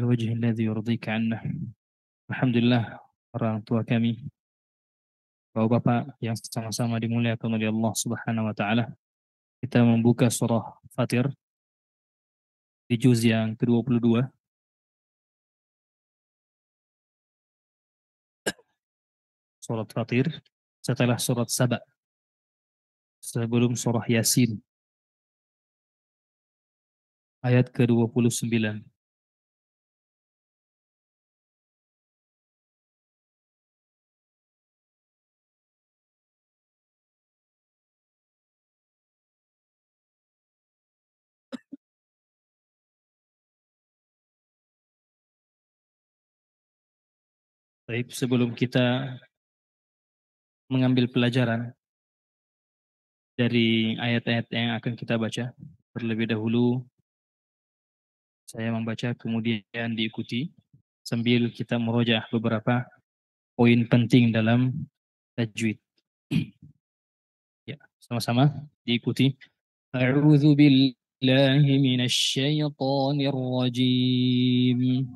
الوجه الذي يرضيك عنا. Alhamdulillah, orang tua kami, bapak-bapak yang sama-sama dimuliakan oleh Allah Subhanahu wa taala. Kita membuka surah Fatir di juz yang ke-22. Surat Fatir setelah surat Saba, sebelum surah Yasin ayat ke-29. Baik, sebelum kita mengambil pelajaran dari ayat-ayat yang akan kita baca, terlebih dahulu saya membaca kemudian diikuti sambil kita merojaah beberapa poin penting dalam tajwid. Ya, sama-sama diikuti. A'udzu billahi minasy syaithanir rajim.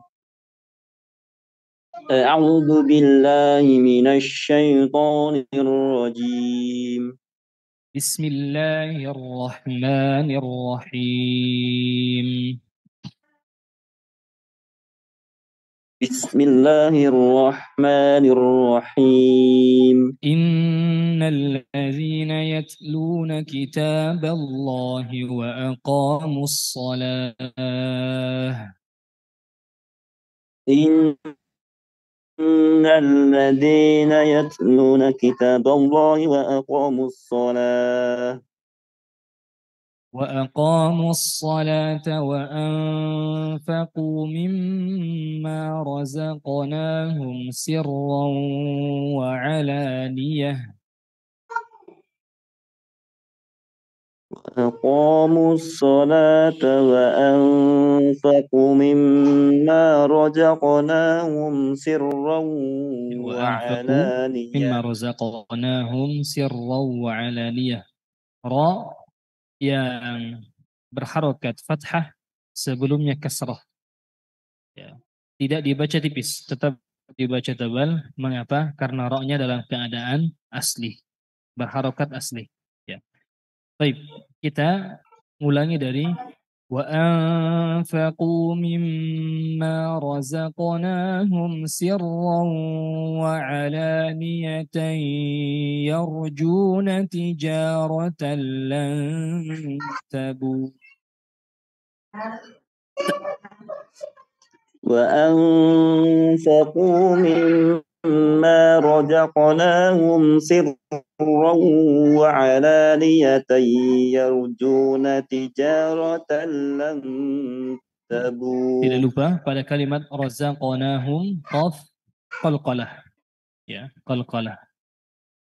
أعوذ بالله من الشيطان الرجيم بسم الله الرحمن الرحيم. بسم الله الرحمن الرحيم إن الذين يتلون كتاب الله وأقاموا الصلاة إن الذين يتلون كتاب الله وأقاموا الصلاة وأنفقوا مما رزقناهم سرا وعلانية وأقاموا الصلاة وأنفقوا مما رزقناهم سرا وعلانية مما رزقناهم سرا وعلانية. Ra yang berharokat fathah sebelumnya kasrah. Ya. Tidak dibaca tipis, tetap dibaca tebal. Mengapa? Karena ra-nya dalam keadaan asli, berharokat asli. Ya. Baik, kita ulangi dari wa anfaqu mimma razaqnahum sirran wa alaniyatan yarjuna tijaratan lan tabur. وأنفقوا مما رزقناهم سرا وعلانية يرجون تجارة لن تبور. Tidak lupa pada kalimat razaqnahum qaf qalqalah. Ya, qalqalah.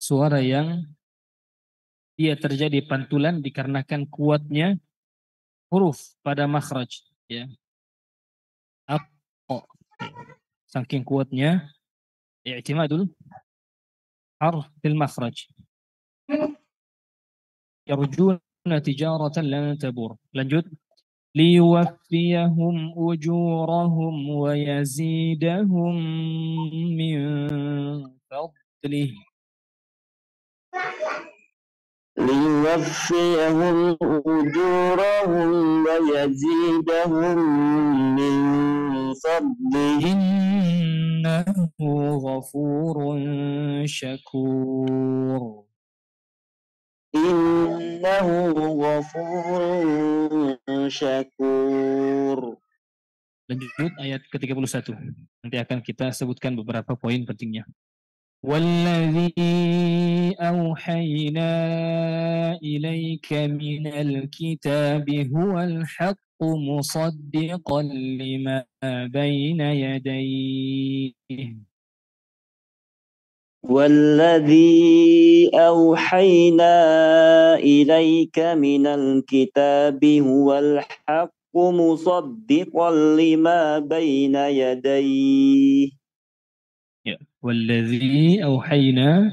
Suara yang dia terjadi pantulan dikarenakan kuatnya huruf pada makhraj, ya. Saking kuatnya i'timadul harf fil makhraj. Yarjuna tijaratan lan tabur. Lanjut. ليوفيهم أجورهم ويزيدهم من فضله ليوفيهم أجورهم ويزيدهم من فضله إنه غفور شكور إنه غفور شكور. Lanjut ayat ke-31. Nanti akan kita sebutkan beberapa poin pentingnya. والذي أوحينا إليك من الكتاب هو الحق مصدقا لما بين يديه والذي أوحينا إليك من الكتاب هو الحق مصدقا لما بين يديه. Ya, والذي أوحينا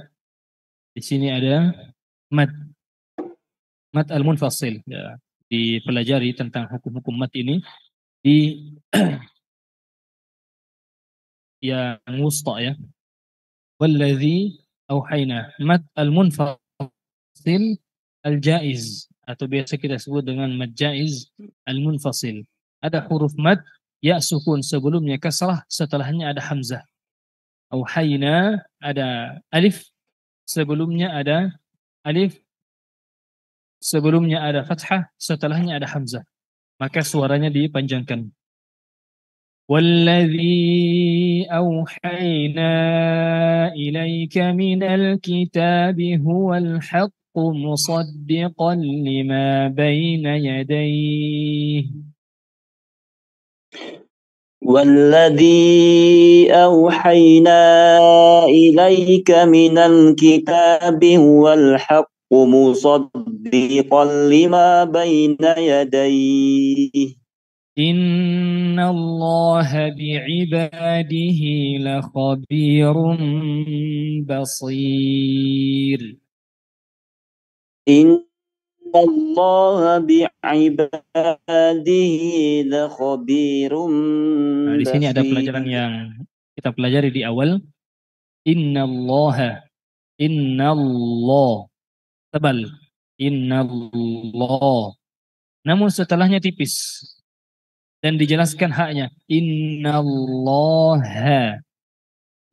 di sini ada mad al-munfasil, ya. Dipelajari tentang hukum-hukum mad ini di yang wusta ya. Walladzi auhayna. Mad al-munfasil al-jaiz atau biasa kita sebut dengan mad jaiz al-munfasil. Ada huruf mad ya sukun sebelumnya kasrah, setelahnya ada hamzah. Auhayna ada alif, sebelumnya ada alif, sebelumnya ada fathah, setelahnya ada hamzah. Maka suaranya dipanjangkan. والذي أوحينا إليك من الكتاب هو الحق مصدقا لما بين يديه والذي أوحينا إليك من الكتاب هو الحق مصدقا لما بين يديه إن الله بعباده لخبير بصير. إن الله بعباده لخبير Nah, di sini ada pelajaran بصير. yang kita pelajari di awal. Innallaha, innallah, tebal. Innallah. Namun setelahnya tipis. Dan dijelaskan haknya. Innallaha.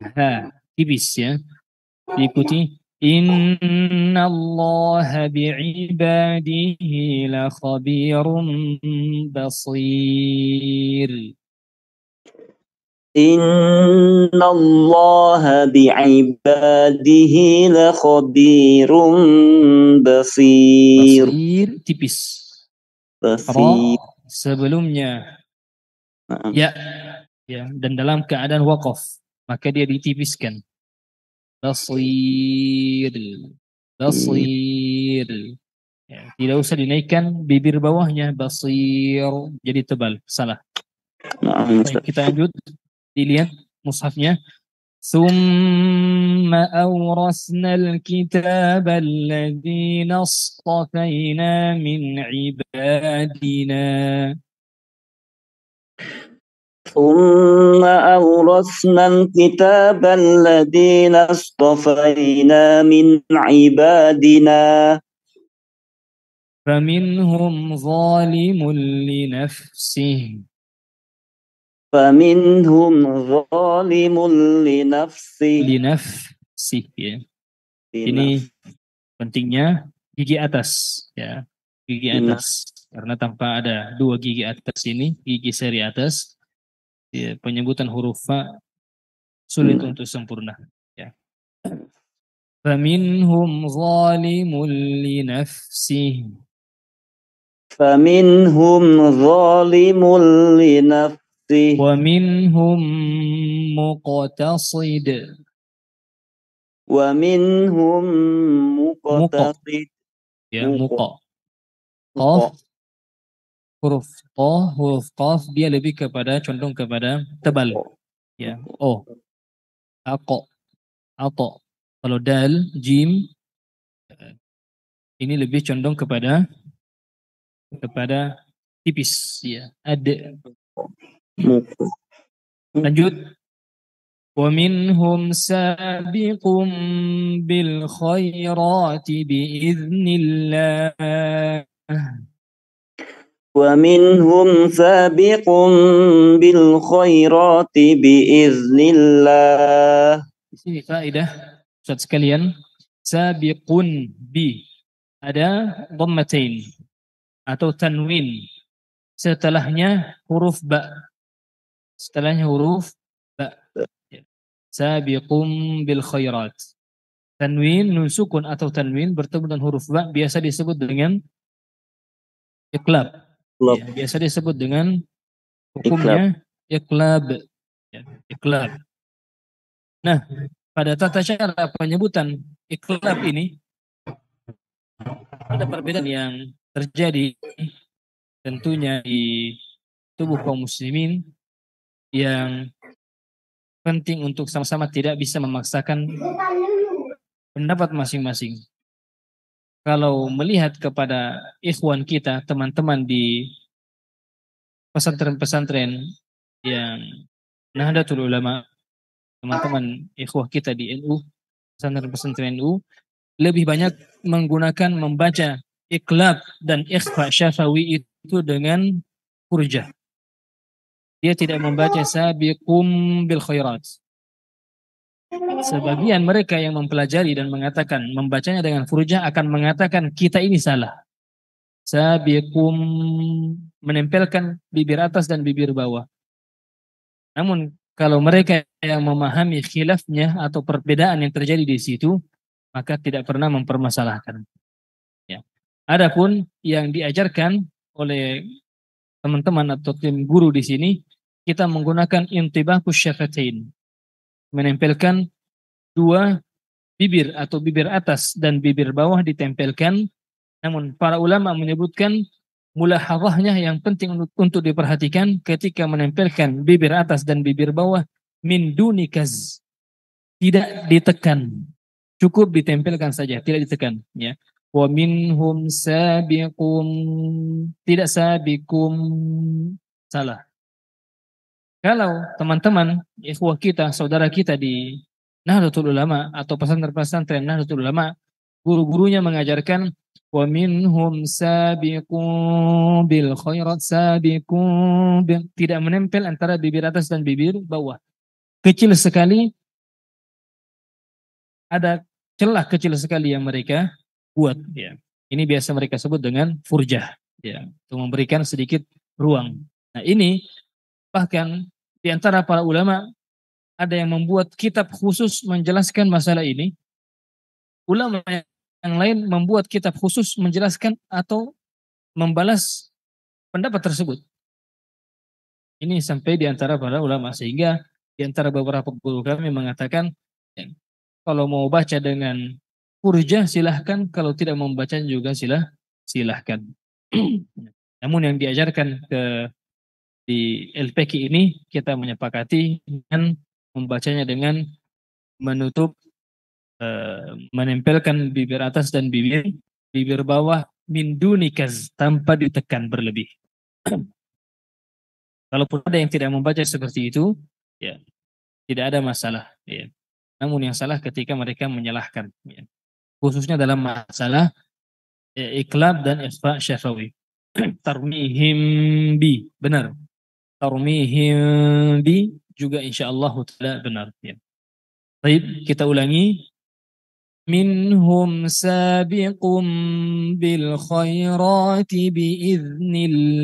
Ha, tipis ya. Diikuti. Innallaha bi'ibadihi la khabirum basir. إن الله بعباده لخبير بصير. Basir tipis. Ra بصير. sebelumnya ya, ya dan dalam keadaan waqaf maka dia ditipiskan. Basir, basir. Ya, tidak usah dinaikkan bibir bawahnya basir jadi tebal, salah. Baik, kita lanjut. Dilihat mushafnya. ثم أورثنا الكتاب الذين اصطفينا من عبادنا. ثم أورثنا الكتاب الذين اصطفينا من عبادنا فمنهم ظالم لنفسه. فمنهم ظالم لنفسه. Linafsih ya. Ini pentingnya gigi atas ya, gigi atas. Karena tanpa ada dua gigi atas ini, gigi seri atas, ya, penyebutan huruf fa sulit untuk sempurna. Ya. Faminhum zalimun linafsih. فمنهم ظالم لنفسه ومنهم مقتصد. ومنهم مقتصد. Ya, muqa. Qaf, huruf ta, huruf qaf dia lebih kepada condong kepada tebal. Ya, oh, aqa, ato. Kalau dal, jim ini lebih condong kepada tipis ya. Ada. Lanjut. ومنهم سابق بالخيرات بإذن الله. ومنهم سابق بالخيرات بإذن الله. Di sini faedah Ustaz sekalian, sabiqun bi ada dhammatain atau tanwin, setelahnya huruf ba. Setelahnya huruf ba. Sabiqum bil khairat. Tanwin, nun sukun atau tanwin bertemu dengan huruf ba biasa disebut dengan iqlab. Ya, biasa disebut dengan hukumnya iqlab. Ya, iqlab. Nah, pada tata cara penyebutan iqlab ini ada perbedaan yang terjadi tentunya di tubuh kaum muslimin yang penting untuk sama-sama tidak bisa memaksakan pendapat masing-masing. Kalau melihat kepada ikhwan kita, teman-teman di pesantren-pesantren yang Nahdlatul Ulama, teman-teman ikhwah kita di NU, pesantren-pesantren NU, lebih banyak menggunakan membaca iqlab dan ikhfa syafawi itu dengan furjah. Dia tidak membaca sabiqum bil khairat. Sebagian mereka yang mempelajari dan mengatakan membacanya dengan furjah akan mengatakan kita ini salah. Sabiqum menempelkan bibir atas dan bibir bawah. Namun kalau mereka yang memahami khilafnya atau perbedaan yang terjadi di situ, maka tidak pernah mempermasalahkan. Ya. Adapun yang diajarkan oleh teman-teman atau tim guru di sini, kita menggunakan intibahus syafatain, menempelkan dua bibir atau bibir atas dan bibir bawah ditempelkan. Namun para ulama menyebutkan mulahadhahnya yang penting untuk diperhatikan ketika menempelkan bibir atas dan bibir bawah, min dunikaz, tidak ditekan, cukup ditempelkan saja, tidak ditekan, ya. Wa minhum sabiqum, tidak sabiqum, salah. Kalau teman-teman ikhwah kita, saudara kita di Nahdlatul Ulama atau pesantren-pesantren Nahdlatul Ulama, guru-gurunya mengajarkan wa minhum sabiqun bil khairat sabiqun, tidak menempel antara bibir atas dan bibir bawah. Kecil sekali, ada celah kecil sekali yang mereka buat, ya. Ini biasa mereka sebut dengan furjah, ya, untuk memberikan sedikit ruang. Nah, ini bahkan di antara para ulama ada yang membuat kitab khusus menjelaskan masalah ini. Ulama yang lain membuat kitab khusus menjelaskan atau membalas pendapat tersebut. Ini sampai di antara para ulama, sehingga di antara beberapa guru kami mengatakan, ya, kalau mau baca dengan furjah silahkan, kalau tidak membaca juga silahkan. Namun yang diajarkan di LPQ ini, kita menyepakati dengan membacanya dengan menutup, menempelkan bibir atas dan bibir bawah min dunikaz, tanpa ditekan berlebih. Kalaupun ada yang tidak membaca seperti itu, ya tidak ada masalah, ya. Namun yang salah ketika mereka menyalahkan, ya, khususnya dalam masalah iqlab dan ikhfa syafawi. Tarmihim bi, benar. Tarmihim bi juga insyaallah taala benar, ya. Baik, kita ulangi. Minhum sabiqum bil khairati biiznillah.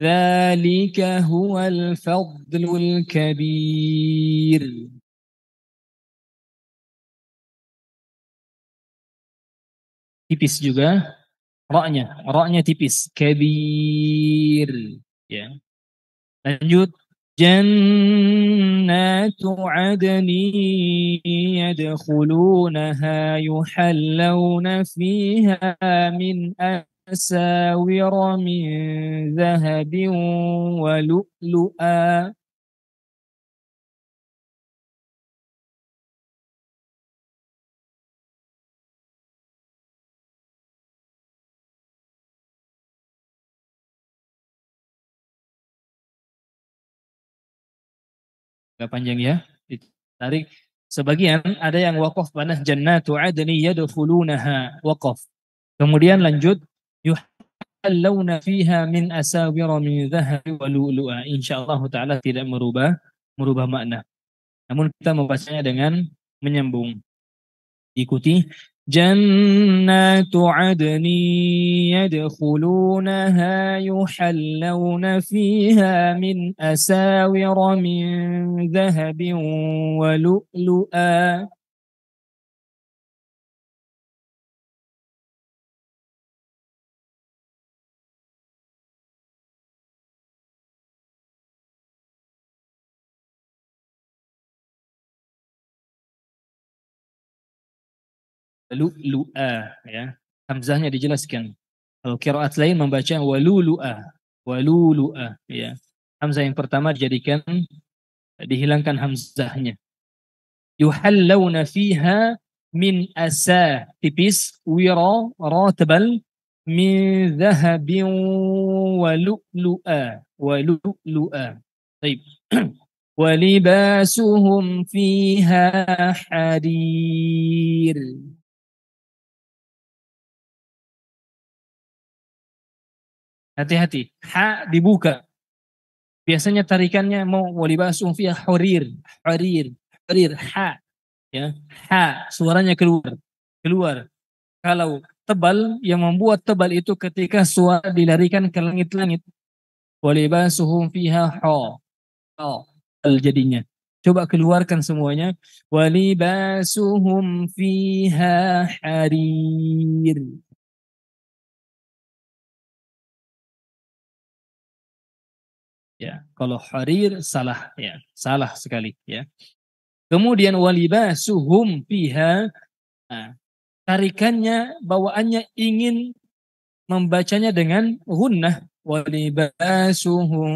Dzalika huwal fadlul kabir. Tipis juga ra-nya tipis, kabir, ya. Lanjut, jannatu adni yadkhulunaha yuhallawna fiha min asawira min zahabin wa lu'lu'a. Agak panjang, ya, ditarik sebagian. Ada yang waqaf pada jannatu adni yadkhulunaha, waqaf. Kemudian lanjut, yuhallawna fiha min asawira min dhahabi wa lu'lu'a. Insyaallah taala tidak merubah makna. Namun kita membacanya dengan menyambung. Ikuti. Jannatu adni yadkhulunaha yuhallawna fiha min asawira min dhahabin wa lu'lu'a. Lu'lu'a, ya. Hamzahnya dijelaskan. Kalau qiraat lain membaca walulu'a, walulu'a, ya. Hamzah yang pertama dijadikan, dihilangkan hamzahnya. Yuhallawna fiha min asa tipis, wira ra tebal, min zahabin wa lu'lu'a wa lu'lu'a. Baik. Wa libasuhum fiha harir. Hati-hati, ha dibuka. Biasanya tarikannya mau walibasuhum fiha harir, harir, harir, ha ya. Ha suaranya keluar. Keluar. Kalau tebal, yang membuat tebal itu ketika suara dilarikan ke langit-langit. Walibasuhum fiha ha. Ha jadinya. Coba keluarkan semuanya. Walibasuhum fiha harir. Ya, kalau harir salah ya, salah sekali ya. Kemudian walibasuhum fiha, nah, tarikannya bawaannya ingin membacanya dengan gunnah. Walibasuhum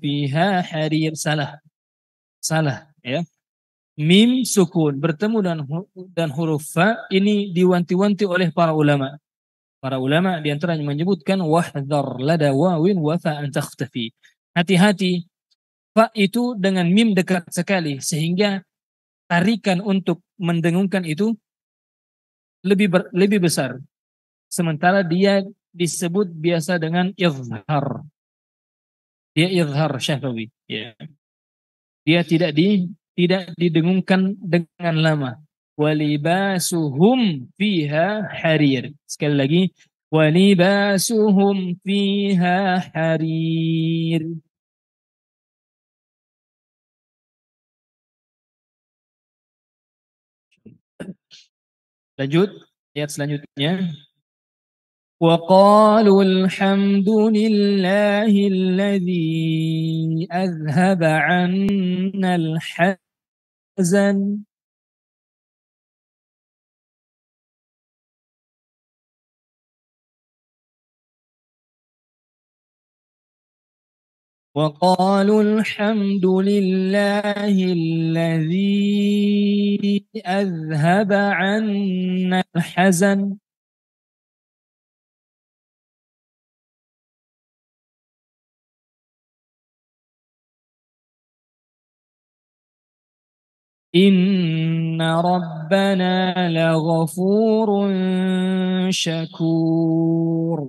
fiha harir, salah. Salah ya. Mim sukun bertemu dan huruf fa ini diwanti-wanti oleh para ulama. Para ulama di antaranya menyebutkan wahdhar lada wawin wa fa an takhtafi. Hati-hati, fa itu dengan mim dekat sekali sehingga tarikan untuk mendengungkan itu lebih besar. Sementara dia disebut biasa dengan izhar. Dia izhar syafawi. Ya. Dia tidak didengungkan dengan lama. Walibasuhum fiha harir. Sekali lagi, walibasuhum fiha harir. Lanjut, ayat selanjutnya. وقالوا الحمد لله الذي أذهب عنا الحزن وقالوا الحمد لله الذي أذهب عنا الحزن إن ربنا لغفور شكور.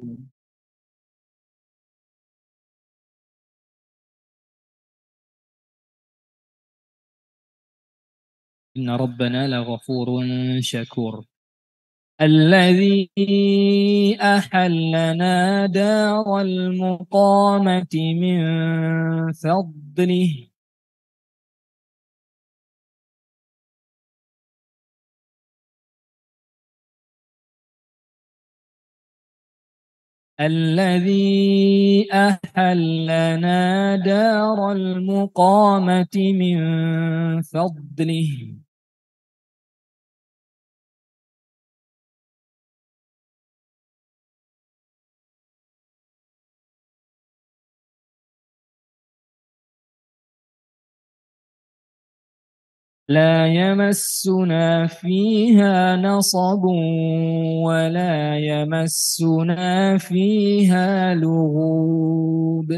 إن ربنا لغفور شكور. الذي أحلنا دار المقامة من فضله الذي أحلنا دار المقامة من فضله لا يمسنا فيها نصب ولا يمسنا فيها لغوب.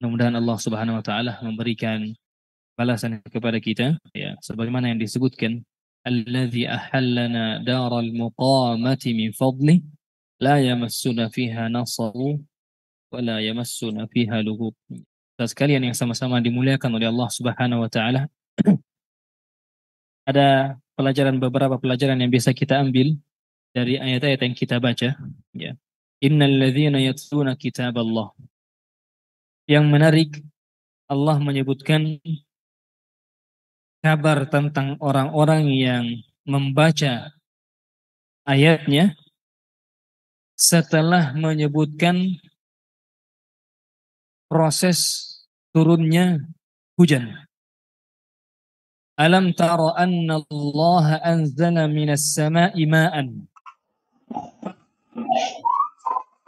Mudah-mudahan Allah Subhanahu wa taala memberikan balasan kepada kita ya sebagaimana yang disebutkan alladzi ahallana daral muqamati min fadli la yamassuna fiha nasabu wa la yamassuna fiha lughub. Sekalian yang sama-sama dimuliakan oleh Allah Subhanahu wa taala, ada beberapa pelajaran yang bisa kita ambil dari ayat-ayat yang kita baca ya. Innal ladzina yatluna kitaballah. Yang menarik, Allah menyebutkan kabar tentang orang-orang yang membaca ayatnya setelah menyebutkan proses turunnya hujan. Alam tara anna Allah anzala minas sama'i ma'an.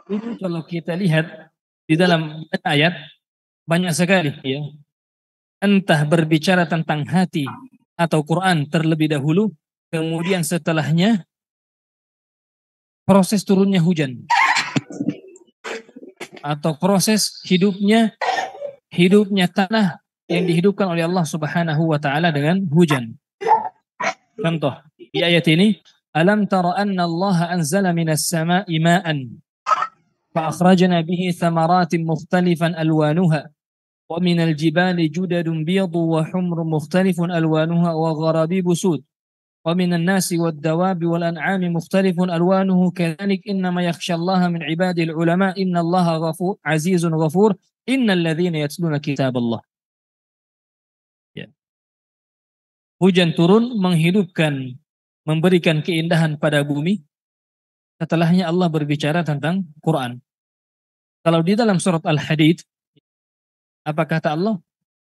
Ini kalau kita lihat di dalam ayat banyak sekali ya. Entah berbicara tentang hati atau Quran terlebih dahulu, kemudian setelahnya proses turunnya hujan atau proses hidupnya tanah yang dihidupkan oleh Allah Subhanahu wa taala dengan hujan. Contoh di ayat ini, alam tara anna Allah anzala minas sama'i ma'an fa akhrajna bihi thamaratin mukhtalifan alwanuha wa minal jibali judadun biyadu wa humrun mukhtalifun alwanuha wa gharabibu sud wa minan nasi wad dawabi wal an'ami mukhtalifun alwanuhu kadhalik innama yakhsha Allah min ibadil ulama innallaha ghafur azizun ghafur innal ladzina yatluna kitaballah. Ya. Hujan turun menghidupkan, memberikan keindahan pada bumi. Setelahnya Allah berbicara tentang Quran. Kalau di dalam surat Al-Hadid, apa kata Allah?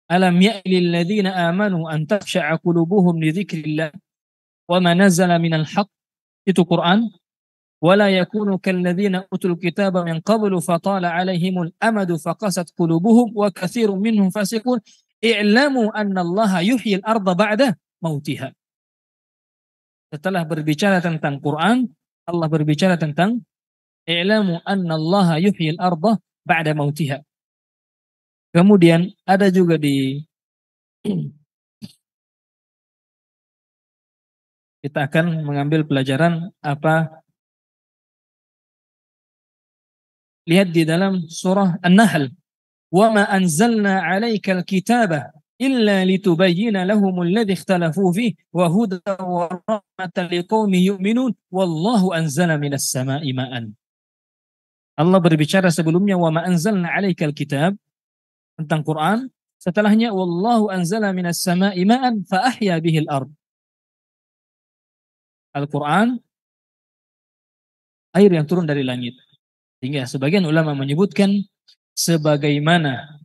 Alam ya'lil ladzina amanu an takhsha'a qulubuhum li dzikrillah wa ma nazzala minal haqq. Itu Quran. Wala yakunu kal ladzina utul kitaba min qablu fatala 'alaihimul amadu faqasat qulubuhum wa katsirun minhum fasiqun. I'lamu anna Allah yuhyil arda ba'da mautiha. Setelah berbicara tentang Quran, Allah berbicara tentang i'lamu anna Allah yuhyil arda ba'da mautiha. Kemudian ada juga di kita akan mengambil pelajaran apa? Lihat di dalam surah An-Nahl. Wa ma anzalna 'alaikal kitaba illa litubayyana lahumul ladzi ikhtalafu fihi wa hudan wa rahmatan liqaumin yu'minun wallahu anzala minas sama'i ma'an. Allah berbicara sebelumnya wa ma anzalna 'alaikal kitab tentang Quran, setelahnya wallahu anzala minas sama'i ma'an fa ahya bihil ard. Al-Quran air yang turun dari langit. Sehingga sebagian ulama menyebutkan sebagaimana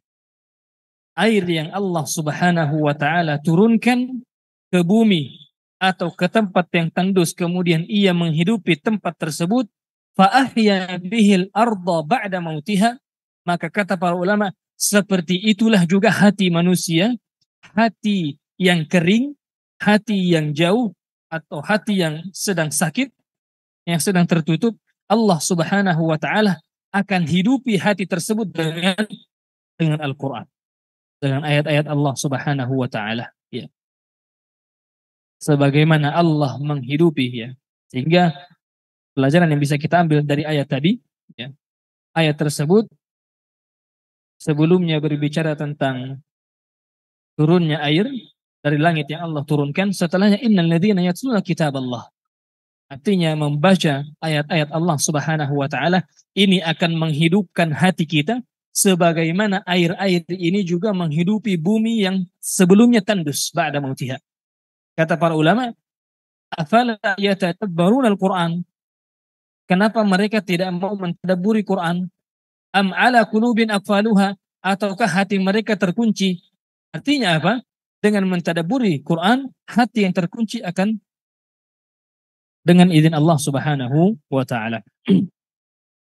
air yang Allah Subhanahu wa taala turunkan ke bumi atau ke tempat yang tandus kemudian ia menghidupi tempat tersebut fa ahya bihil arda ba'da mautiha, maka kata para ulama seperti itulah juga hati manusia, hati yang kering, hati yang jauh atau hati yang sedang sakit, yang sedang tertutup, Allah Subhanahu wa taala akan hidupi hati tersebut dengan Al-Qur'an, dengan ayat-ayat Allah Subhanahu wa taala, ya. Sebagaimana Allah menghidupi, ya. Sehingga pelajaran yang bisa kita ambil dari ayat tadi, ya. Ayat tersebut sebelumnya berbicara tentang turunnya air dari langit yang Allah turunkan, setelahnya innal ladzina yatluna kitaballah. Artinya membaca ayat-ayat Allah Subhanahu wa taala ini akan menghidupkan hati kita sebagaimana air-air ini juga menghidupi bumi yang sebelumnya tandus ba'da mautiha. Kata para ulama, afala yatadabbaruna al-Qur'an? Kenapa mereka tidak mau mentadabburi Quran? Am ala qulubin aqfaluha? Ataukah hati mereka terkunci? Artinya apa? Dengan mentadabburi Quran, hati yang terkunci akan dengan izin Allah Subhanahu wa taala.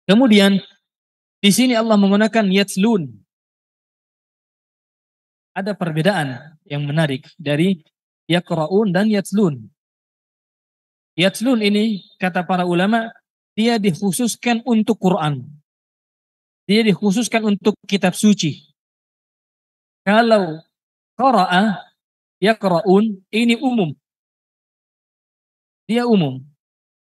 Kemudian di sini Allah menggunakan yatslun. Ada perbedaan yang menarik dari yaqra'un dan yatslun. Yatslun ini kata para ulama dia dikhususkan untuk Quran. Dia dikhususkan untuk kitab suci. Kalau qara'a yaqra'un ini umum. Dia umum.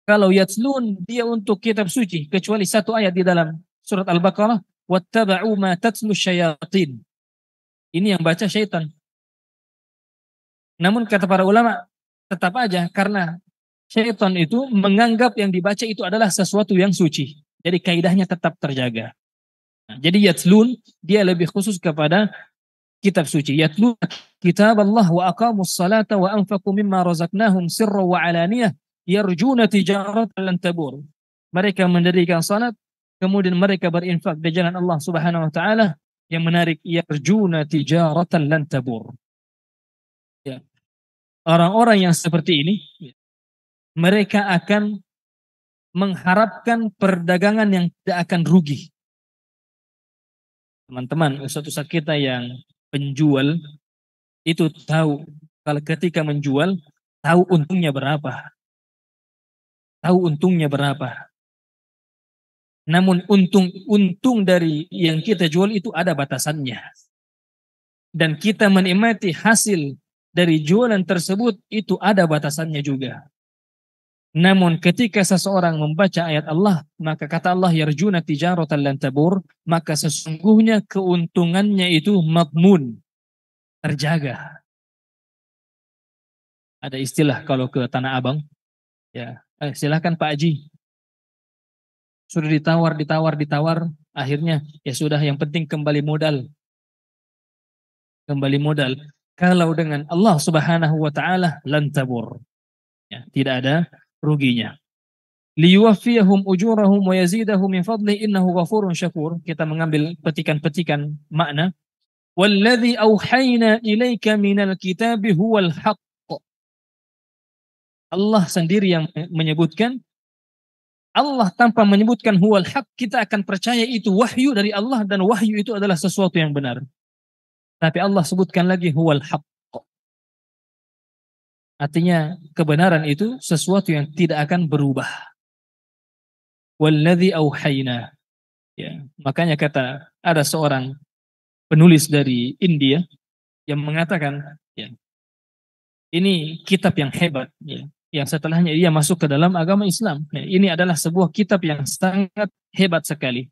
Kalau yatslun dia untuk kitab suci kecuali satu ayat di dalam surat Al-Baqarah, wattaba'u ma tatlu syayatin. Ini yang baca syaitan. Namun kata para ulama tetap aja karena syaitan itu menganggap yang dibaca itu adalah sesuatu yang suci. Jadi kaidahnya tetap terjaga. Nah, jadi yatslun dia lebih khusus kepada kitab suci. Yatlun kitab Allah wa aqamus salata wa anfaqu mimma razaqnahum sirra wa alaniyah yarjuna tijaratan lan tabur. Mereka mendirikan salat, kemudian mereka berinfak di jalan Allah Subhanahu wa taala. Yang menarik, yarjuna tijaratan lan tabur. Ya. Orang-orang yang seperti ini mereka akan mengharapkan perdagangan yang tidak akan rugi. Teman-teman, ustaz-ustaz kita yang penjual itu tahu kalau ketika menjual tahu untungnya berapa. Tahu untungnya berapa. Namun untung dari yang kita jual itu ada batasannya. Dan kita menikmati hasil dari jualan tersebut itu ada batasannya juga. Namun ketika seseorang membaca ayat Allah, maka kata Allah yarjuna tijaratan lan tabur, maka sesungguhnya keuntungannya itu madmun, terjaga. Ada istilah kalau ke Tanah Abang, ya, silakan Pak Haji. Sudah ditawar, akhirnya ya sudah yang penting kembali modal. Kembali modal. Kalau dengan Allah Subhanahu wa taala lan tabur. Ya, tidak ada ruginya. Liyuwaffiyahum ujurahum wa yazidahum min fadli innahu ghafurun syakur. Kita mengambil petikan-petikan makna. Walladzi auhayna ilaika minal kitabi huwal haqq. Allah sendiri yang menyebutkan, Allah tanpa menyebutkan huwal haq, kita akan percaya itu wahyu dari Allah dan wahyu itu adalah sesuatu yang benar. Tapi Allah sebutkan lagi huwal haq. Artinya kebenaran itu sesuatu yang tidak akan berubah. Walladzi auhayna. Ya, makanya kata ada seorang penulis dari India yang mengatakan, ya, ini kitab yang hebat, ya, yang setelahnya ia masuk ke dalam agama Islam. Nah, ini adalah sebuah kitab yang sangat hebat sekali.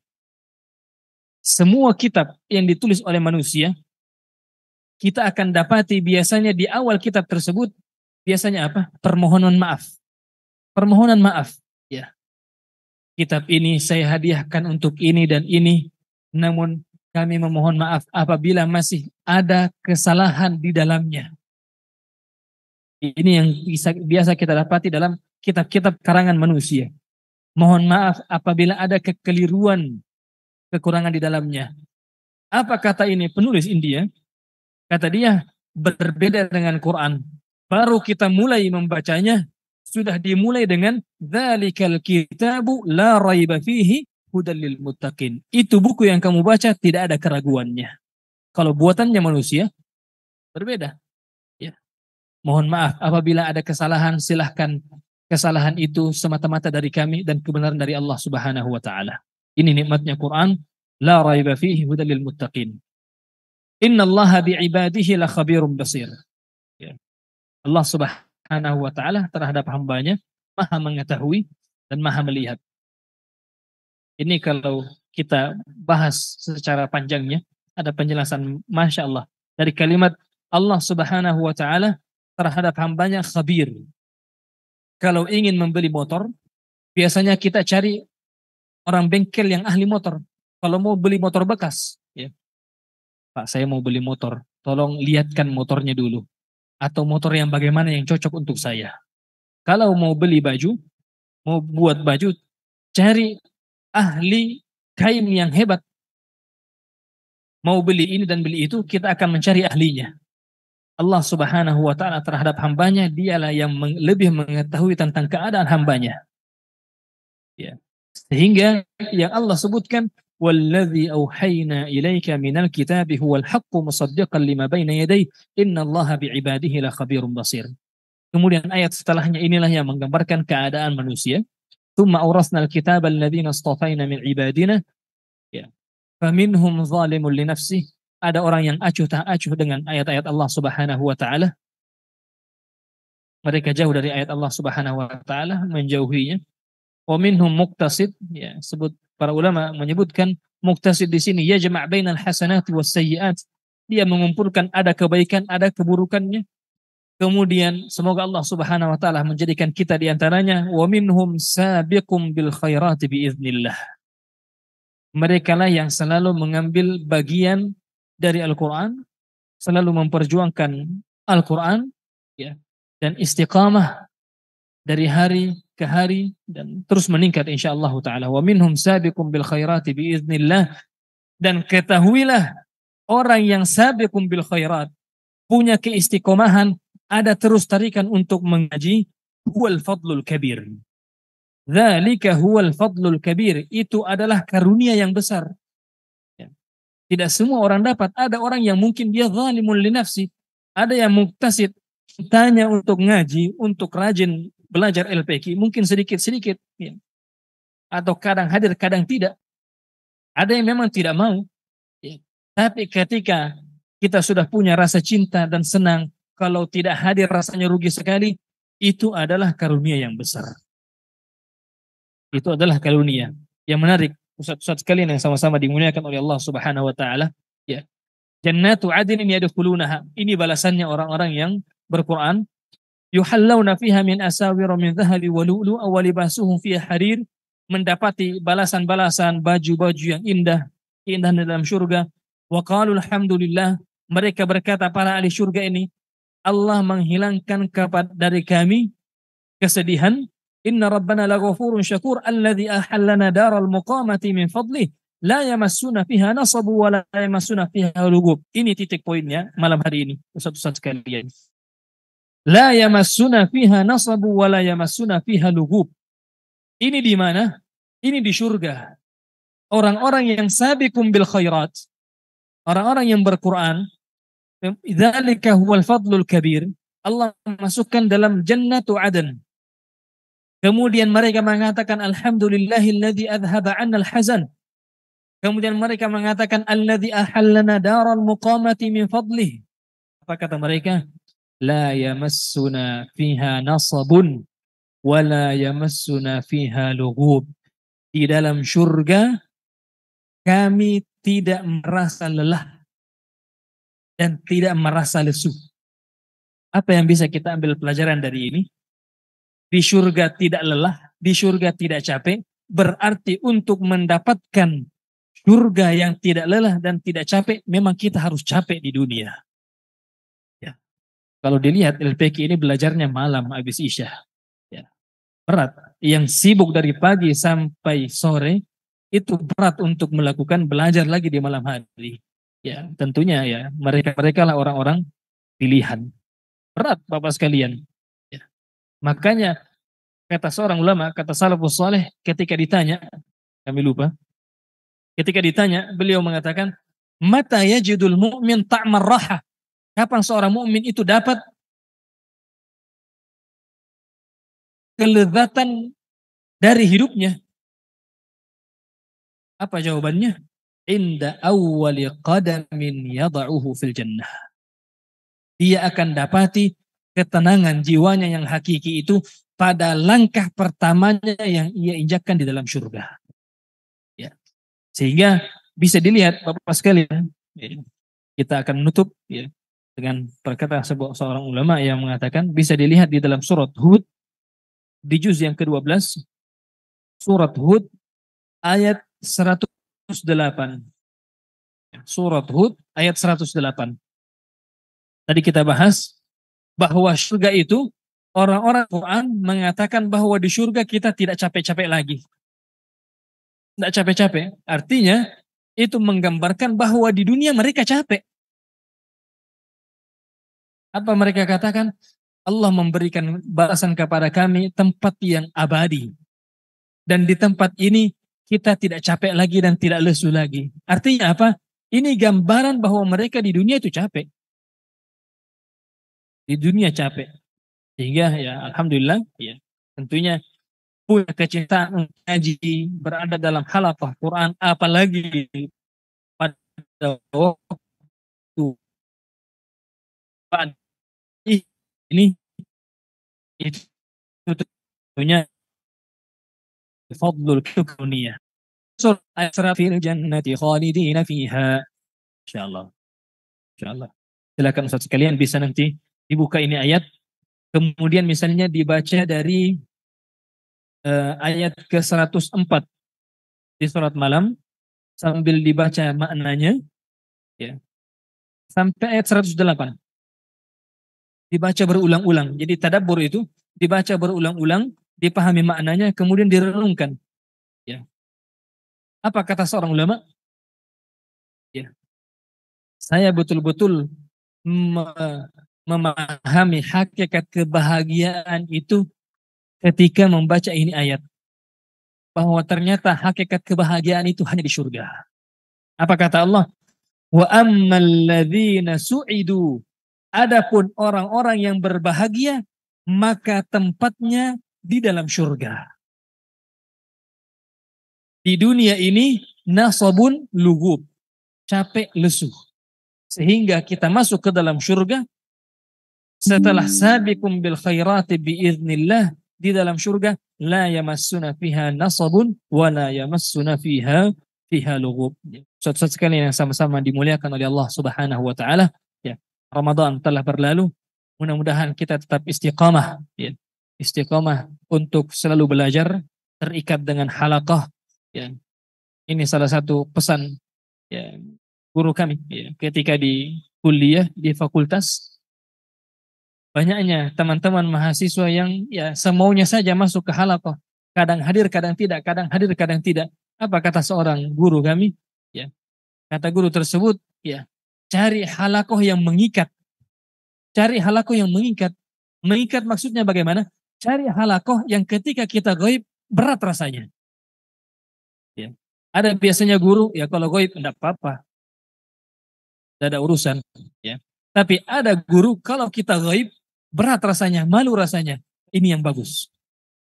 Semua kitab yang ditulis oleh manusia, kita akan dapati biasanya di awal kitab tersebut, biasanya apa? Permohonan maaf. Permohonan maaf. Ya. Kitab ini saya hadiahkan untuk ini dan ini, namun kami memohon maaf apabila masih ada kesalahan di dalamnya. Ini yang biasa kita dapati dalam kitab-kitab karangan manusia. Mohon maaf apabila ada kekeliruan, kekurangan di dalamnya. Apa kata ini penulis India? Kata dia, berbeda dengan Quran. Baru kita mulai membacanya, sudah dimulai dengan dzalikal kitabu la raiba fihi hudal lil muttaqin. Itu buku yang kamu baca tidak ada keraguannya. Kalau buatannya manusia berbeda. Ya. Mohon maaf apabila ada kesalahan, silahkan kesalahan itu semata-mata dari kami dan kebenaran dari Allah Subhanahu wa taala. Ini nikmatnya Quran, la raiba fihi hudal lil muttaqin. Innallaha bi'ibadihi la khabirum basir. Ya. Allah Subhanahu wa taala terhadap hambanya Maha mengetahui dan Maha melihat. Ini kalau kita bahas secara panjangnya, ada penjelasan Masya Allah. Dari kalimat Allah Subhanahu wa ta'ala terhadap hambanya khabir. Kalau ingin membeli motor, biasanya kita cari orang bengkel yang ahli motor. Kalau mau beli motor bekas, ya, Pak saya mau beli motor, tolong lihatkan motornya dulu. Atau motor yang bagaimana yang cocok untuk saya. Kalau mau beli baju, mau buat baju, cari ahli kain yang hebat. Mau beli ini dan beli itu, kita akan mencari ahlinya. Allah Subhanahu wa ta'ala terhadap hambanya, dialah yang lebih mengetahui tentang keadaan hambanya. Ya. Sehingga yang Allah sebutkan, وَالَّذِي أَوْحَيْنَا إِلَيْكَ مِنَ الْكِتَابِ هُوَ الْحَقُّ مُصَدِّقًا لِمَا بَيْنَ يَدَيْهِ إِنَّ اللَّهَ بِعِبَادِهِ لَخَبِيرٌ بَصِيرٌ. Kemudian ayat setelahnya inilah yang menggambarkan keadaan manusia. ثُمَّ أَوْرَثْنَا الْكِتَابَ الَّذِينَ اصْطَفَيْنَا مِنْ عِبَادِنَا. Ya. فَمِنْهُمْ ظَالِمٌ لِنَفْسِهِ. Ada orang yang acuh tak acuh dengan ayat-ayat Allah Subhanahu wa ta'ala. Mereka jauh dari ayat Allah Subhanahu wa ta'ala, menjauhinya. Wa minhum muqtasid, ya, sebut para ulama menyebutkan muqtasid di sini yajma' bainal hasanati was sayyi'at. Dia mengumpulkan ada kebaikan, ada keburukannya. Kemudian semoga Allah Subhanahu wa taala menjadikan kita di antaranya. Wa minhum sabiqum bil khairati biiznillah. Mereka lah yang selalu mengambil bagian dari Al-Qur'an, selalu memperjuangkan Al-Qur'an, ya, dan istiqamah dari hari ke hari dan terus meningkat insyaallah taala. Wa minhum sabiqum bil khairati biiznillah. Dan ketahuilah orang yang sabiqum bil khairat punya keistiqomahan, ada terus tarikan untuk mengaji, huwal fadlul kabir. Dzalika huwal fadlul kabir. Itu adalah karunia yang besar. Ya. Tidak semua orang dapat. Ada orang yang mungkin dia zalimun li nafsi. Ada yang muktasid. Tanya untuk ngaji, untuk rajin belajar LPQ, mungkin sedikit-sedikit. Ya. Atau kadang hadir, kadang tidak. Ada yang memang tidak mau. Ya. Tapi ketika kita sudah punya rasa cinta dan senang, kalau tidak hadir rasanya rugi sekali, itu adalah karunia yang besar. Itu adalah karunia yang menarik. Ustaz-ustaz sekalian yang sama-sama dimuliakan oleh Allah Subhanahu wa taala, ya. Jannatu adnin yadkhulunaha. Ini balasannya orang-orang yang berquran. Yuhallawna fiha min asawir min dhahabi wa lu'lu'a wa libasuhum fiha harir. Mendapati balasan-balasan, baju-baju yang indah, keindahan dalam surga. Wa qalu alhamdulillah. Mereka berkata para ahli surga ini, Allah menghilangkan dari kami kesedihan. Inna rabbana laghafurun syakur alladzi ahallana daral muqamati min fadlih la yamassuna fiha nasabu wa la yamassuna fiha lugub. Ini titik poinnya malam hari ini, ustaz-ustaz sekalian. La yamassuna fiha nasabu wa la yamassuna fiha lugub. Ini di mana? Ini di surga. Orang-orang yang sabiqum bil khairat, orang-orang yang berquran, dzalika huwal fadlul kabir. Allah masukkan dalam jannatu adn. Kemudian mereka mengatakan alhamdulillahilladzi adhaba 'annal hazan. Kemudian mereka mengatakan alladzi ahallana daral muqamati min fadlih. Apa kata mereka? La yamassuna fiha nasabun wa la yamassuna fiha lughub. Di dalam surga kami tidak merasa lelah dan tidak merasa lesu. Apa yang bisa kita ambil pelajaran dari ini? Di surga tidak lelah, di surga tidak capek, berarti untuk mendapatkan surga yang tidak lelah dan tidak capek, memang kita harus capek di dunia. Ya. Kalau dilihat LPQ ini belajarnya malam habis Isya. Ya. Berat. Yang sibuk dari pagi sampai sore, itu berat untuk melakukan belajar lagi di malam hari. Ya, tentunya ya, mereka lah orang-orang pilihan. Berat Bapak sekalian. Ya. Makanya kata seorang ulama, kata salafus saleh ketika ditanya, kami lupa, ketika ditanya, beliau mengatakan, mata yajidul mu'min ta'mar raha. Kapan seorang mukmin itu dapat kelezatan dari hidupnya? Apa jawabannya? Inda awwali qadamin yada'uhu fil jannah. Dia akan dapati ketenangan jiwanya yang hakiki itu pada langkah pertamanya yang ia injakkan di dalam surga. Ya. Sehingga bisa dilihat Bapak sekalian, ya, kita akan menutup ya, dengan perkataan seorang ulama yang mengatakan bisa dilihat di dalam surat Hud di juz yang ke-12, surat Hud ayat 108. Surat Hud ayat 108. Tadi kita bahas bahwa surga itu, orang-orang Quran mengatakan bahwa di surga kita tidak capek-capek lagi. Tidak capek-capek. Artinya itu menggambarkan bahwa di dunia mereka capek. Apa mereka katakan? Allah memberikan balasan kepada kami tempat yang abadi. Dan di tempat ini kita tidak capek lagi dan tidak lesu lagi. Artinya apa? Ini gambaran bahwa mereka di dunia itu capek. Di dunia capek. Sehingga ya Alhamdulillah ya tentunya punya kecintaan ngaji, berada dalam halaqah Quran, apalagi pada waktu ini itu tentunya fadlul dunia. Surah fil jannati khalidina fiha. Insyaallah. Insyaallah. Silakan Ustaz sekalian bisa nanti dibuka ini ayat. Kemudian misalnya dibaca dari ayat ke-104 di surat malam sambil dibaca maknanya ya. Sampai ayat 108. Dibaca berulang-ulang. Jadi tadabbur itu dibaca berulang-ulang, dipahami maknanya, kemudian direnungkan. Ya. Apa kata seorang ulama? Ya. Saya betul-betul memahami hakikat kebahagiaan itu ketika membaca ini ayat. bahwa ternyata hakikat kebahagiaan itu hanya di surga. Apa kata Allah? Wa ammal ladzina su'idu. Adapun orang-orang yang berbahagia, maka tempatnya di dalam surga. Di dunia ini nasabun lugub, capek lesu. Sehingga kita masuk ke dalam surga setelah sabiqum bil khairati biiznillah, di dalam surga la yamassuna fiha nasabun wa la yamassuna fiha lughub. Saudara sekalian yang sama-sama dimuliakan oleh Allah Subhanahu wa taala, ya. Ramadan telah berlalu. Mudah-mudahan kita tetap istiqamah, ya. Istiqamah untuk selalu belajar, terikat dengan halaqah, ya. Ini salah satu pesan, ya, guru kami, ya, ketika di kuliah di fakultas. Banyaknya teman-teman mahasiswa yang ya semaunya saja masuk ke halaqah. Kadang hadir, kadang tidak, kadang hadir, kadang tidak. Apa kata seorang guru kami? Ya, kata guru tersebut, ya, cari halaqah yang mengikat. Cari halaqah yang mengikat. Mengikat maksudnya bagaimana? Cari halaqah yang ketika kita gaib berat rasanya. Ya. Ada biasanya guru, ya kalau gaib enggak apa-apa. Tidak ada urusan. Ya. Tapi ada guru kalau kita gaib berat rasanya, malu rasanya. Ini yang bagus.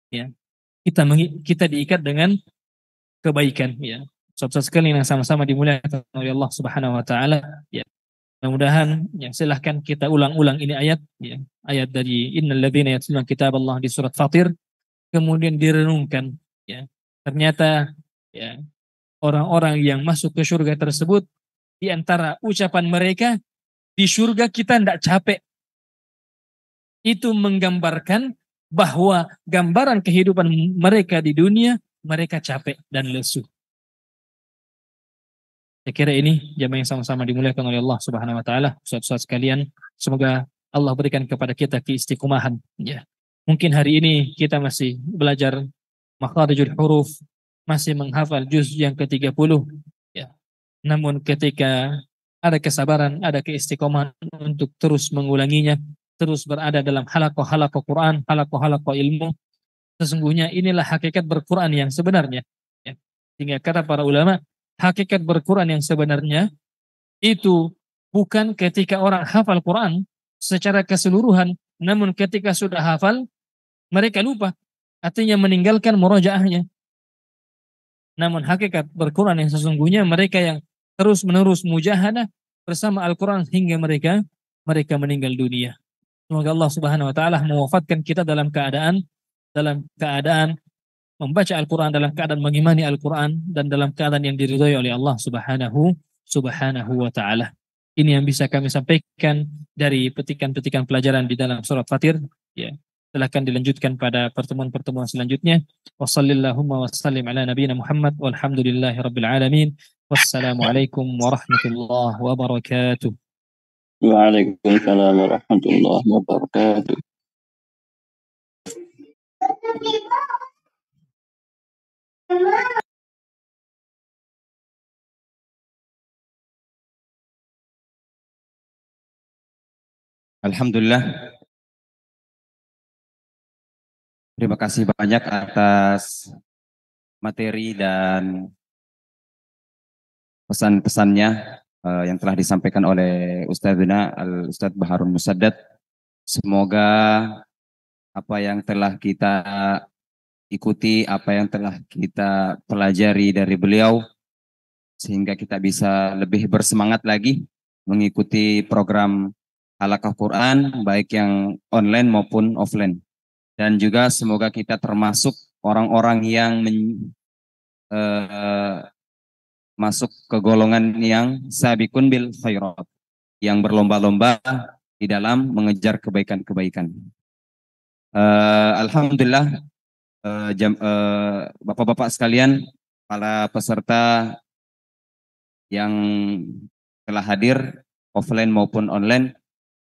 Ya. Kita diikat dengan kebaikan, ya. Saudara sekalian yang sama-sama dimuliakan oleh Allah Subhanahu wa taala, ya. Mudah-mudahan, ya, silahkan kita ulang-ulang ini ayat, ya. Ayat dari innal ladzina yatluna kitaballah di surat Fatir, kemudian direnungkan, ya. Ternyata, ya, orang-orang yang masuk ke surga tersebut, di antara ucapan mereka, di surga kita tidak capek. Itu menggambarkan bahwa gambaran kehidupan mereka di dunia, mereka capek dan lesu. Saya kira ini jamaah yang sama-sama dimuliakan oleh Allah Subhanahu wa taala. Ustaz-ustaz sekalian, semoga Allah berikan kepada kita keistiqomahan, ya. Mungkin hari ini kita masih belajar makharijul huruf, masih menghafal juz yang ke-30, ya. Namun ketika ada kesabaran, ada keistiqomahan untuk terus mengulanginya, terus berada dalam halaqah-halaqah Quran, halaqah-halaqah ilmu, sesungguhnya inilah hakikat berquran yang sebenarnya, ya. Sehingga kata para ulama, hakikat berquran yang sebenarnya itu bukan ketika orang hafal Quran secara keseluruhan, namun ketika sudah hafal mereka lupa, artinya meninggalkan murojaahnya. Namun hakikat berquran yang sesungguhnya mereka yang terus-menerus mujahadah bersama Al-Quran hingga mereka meninggal dunia. Semoga Allah Subhanahu wa taala mewafatkan kita dalam keadaan membaca Al-Quran, dalam keadaan mengimani Al-Quran, dan dalam keadaan yang diridhoi oleh Allah Subhanahu wa ta'ala. Ini yang bisa kami sampaikan dari petikan-petikan pelajaran di dalam surat Fatir. Ya, silahkan dilanjutkan pada pertemuan-pertemuan selanjutnya. Wassalamualaikum ala nabiyina Muhammad walhamdulillahi rabbil alamin. Wassalamualaikum warahmatullahi wabarakatuh. Waalaikumsalam warahmatullahi wabarakatuh. Alhamdulillah. Terima kasih banyak atas materi dan pesan-pesannya yang telah disampaikan oleh Ustadzuna Al-Ustadz Baharun Musaddad. Semoga apa yang telah kita ikuti, apa yang telah kita pelajari dari beliau, sehingga kita bisa lebih bersemangat lagi mengikuti program Halaqah Quran, baik yang online maupun offline. Dan juga semoga kita termasuk orang-orang yang masuk ke golongan yang sabiqun bil khairat, yang berlomba-lomba di dalam mengejar kebaikan-kebaikan. Alhamdulillah, bapak-bapak sekalian, para peserta yang telah hadir offline maupun online,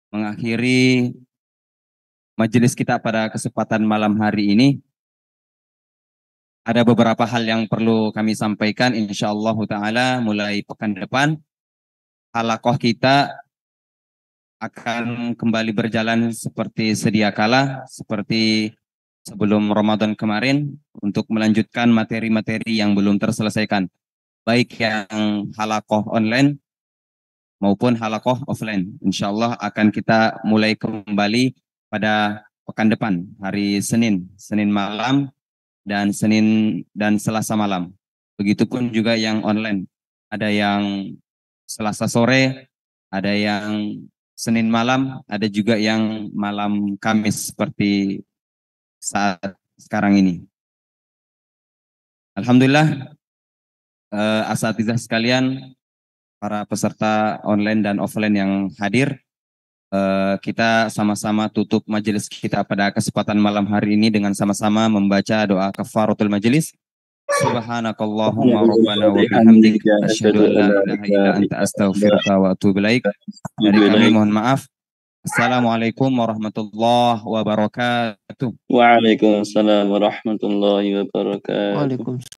mengakhiri majelis kita pada kesempatan malam hari ini. Ada beberapa hal yang perlu kami sampaikan, insyaallah ta'ala mulai pekan depan halaqah kita akan kembali berjalan seperti sedia kala, seperti sebelum Ramadan kemarin untuk melanjutkan materi-materi yang belum terselesaikan, baik yang halakoh online maupun halakoh offline. Insya Allah akan kita mulai kembali pada pekan depan, hari Senin malam dan Senin dan Selasa malam. Begitupun juga yang online. Ada yang Selasa sore, ada yang Senin malam, ada juga yang malam Kamis seperti saat sekarang ini. Alhamdulillah, asatizah sekalian, para peserta online dan offline yang hadir, kita sama-sama tutup majelis kita pada kesempatan malam hari ini dengan sama-sama membaca doa kafaratul majelis. Subhanakallahumma rabbana wa bihamdik asyhadu an la ilaha illa anta astaghfiruka wa atubu ilaik. Dari kami mohon maaf. Assalamualaikum warahmatullahi wabarakatuh. Waalaikumsalam warahmatullahi wabarakatuh. Waalaikumsalam.